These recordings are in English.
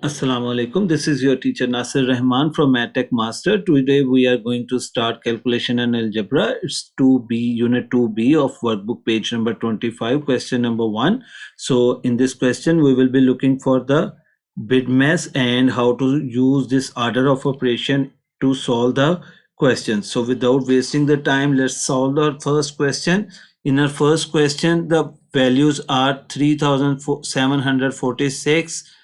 Assalamu alaikum. This is your teacher Nasir Rahman from MathTech Master. Today we are going to start calculation and algebra. It's 2B, unit 2B of workbook page number 25, question number 1. So in this question we will be looking for the BIDMAS and how to use this order of operation to solve the question. So without wasting the time, let's solve our first question. In our first question, the values are 3746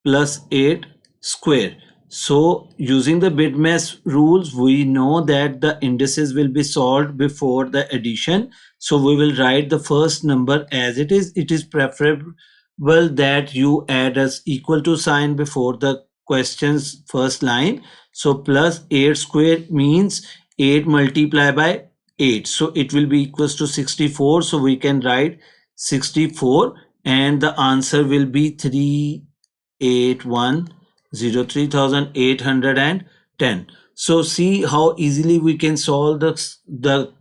plus 8 square. So using the BIDMAS rules, we know that the indices will be solved before the addition. So we will write the first number as it is. It is preferable that you add as equal to sign before the question's first line. So plus 8 square means 8 multiplied by 8. So it will be equals to 64. So we can write 64 and the answer will be 38103,810. So see how easily we can solve the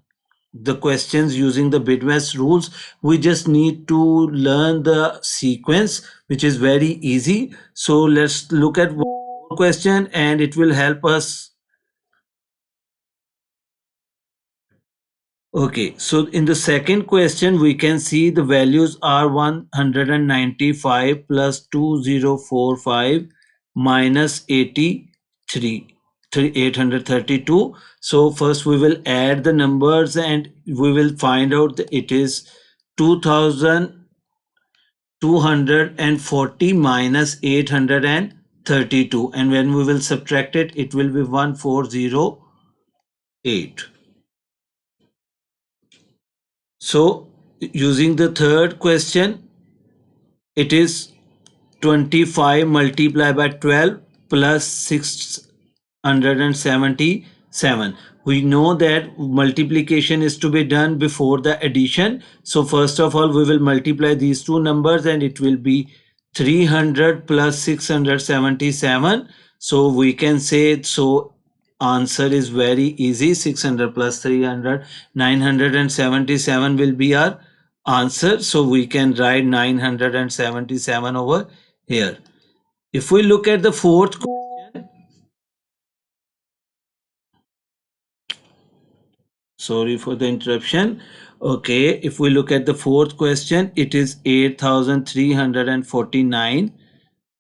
questions using the BIDMAS rules. We just need to learn the sequence, which is very easy. So let's look at one question and it will help us. Okay, so in the second question, we can see the values are 195 plus 2045 minus 83, 832. So first we will add the numbers and we will find out that it is 2240 minus 832. And when we will subtract it, it will be 1408. So using the third question, it is 25 multiplied by 12 plus 677. We know that multiplication is to be done before the addition. So first of all, we will multiply these two numbers and it will be 300 plus 677. So we can say, so answer is very easy. 600 plus 300, 977 will be our answer. So we can write 977 over here. If we look at the fourth question, sorry for the interruption. Okay, if we look at the fourth question, it is 8349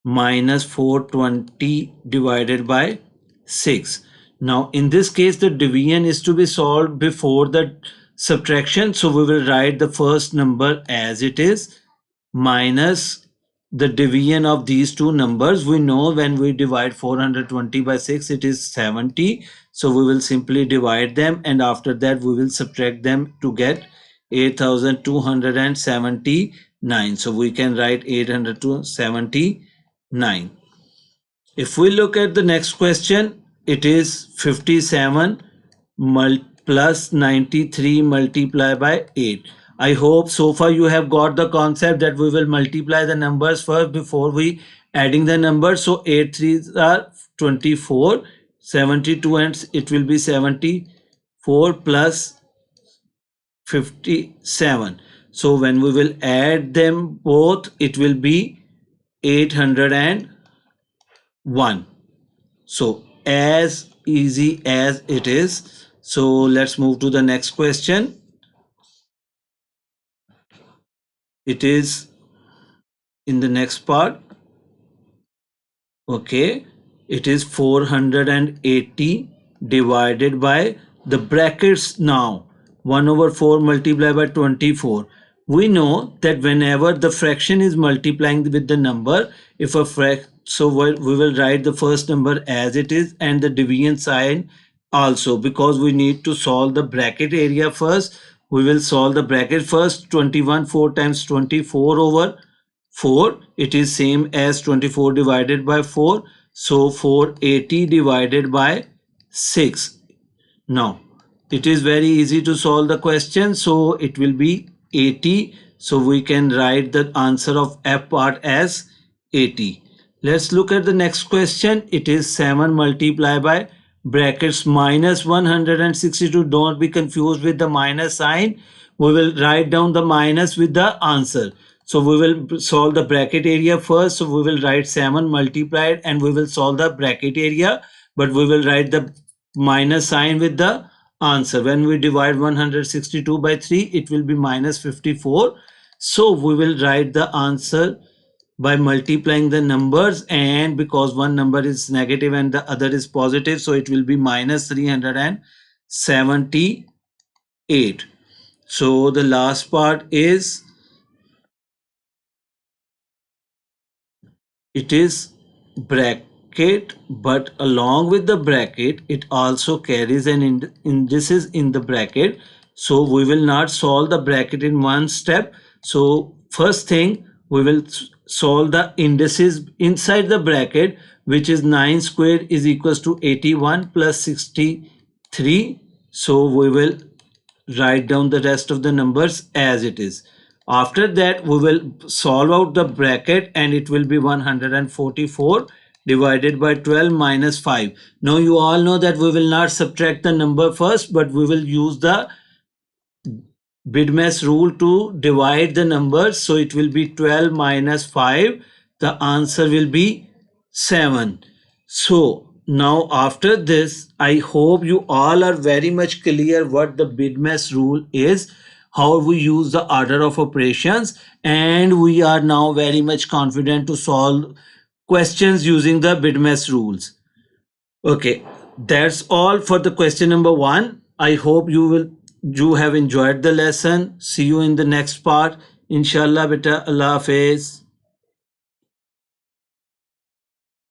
minus 420 divided by 6. Now in this case the division is to be solved before the subtraction, so we will write the first number as it is minus the division of these two numbers. We know when we divide 420 by 6 it is 70, so we will simply divide them and after that we will subtract them to get 8279. So we can write 879. If we look at the next question, it is 57 plus 93 multiplied by 8. I hope so far you have got the concept that we will multiply the numbers first before we adding the numbers. So 8 3s are 24, 72 and it will be 74 plus 57. So when we will add them both, it will be 801. So as easy as it is. So let's move to the next question. It is in the next part. Okay, it is 480 divided by the brackets now 1 over 4 multiplied by 24. We know that whenever the fraction is multiplying with the number, if a so we will write the first number as it is and the division sign also, because we need to solve the bracket area first. We will solve the bracket first. 21 4 times 24 over 4, it is same as 24 divided by 4. So 480 divided by 6. Now it is very easy to solve the question, so it will be 80. So we can write the answer of F part as 80. Let's look at the next question. It is 7 multiplied by brackets minus 162. Don't be confused with the minus sign. We will write down the minus with the answer. So we will solve the bracket area first. So we will write 7 multiplied and we will solve the bracket area, but we will write the minus sign with the answer. When we divide 162 by 3, it will be minus 54. So we will write the answer by multiplying the numbers, and because one number is negative and the other is positive, so it will be minus 378. So the last part is, it is bracket, but along with the bracket it also carries an indices in the bracket. So we will not solve the bracket in one step. So first thing, we will solve the indices inside the bracket, which is 9 squared is equals to 81 plus 63. So we will write down the rest of the numbers as it is. After that, we will solve out the bracket and it will be 144 divided by 12 minus 5. Now you all know that we will not subtract the number first, but we will use the BIDMAS rule to divide the numbers. So it will be 12 minus 5. The answer will be 7. So now after this, I hope you all are very much clear what the BIDMAS rule is, how we use the order of operations, and we are now very much confident to solve questions using the BIDMAS rules. Okay, that's all for the question number 1. I hope you have enjoyed the lesson. See you in the next part. Inshallah beta. Allah Hafiz.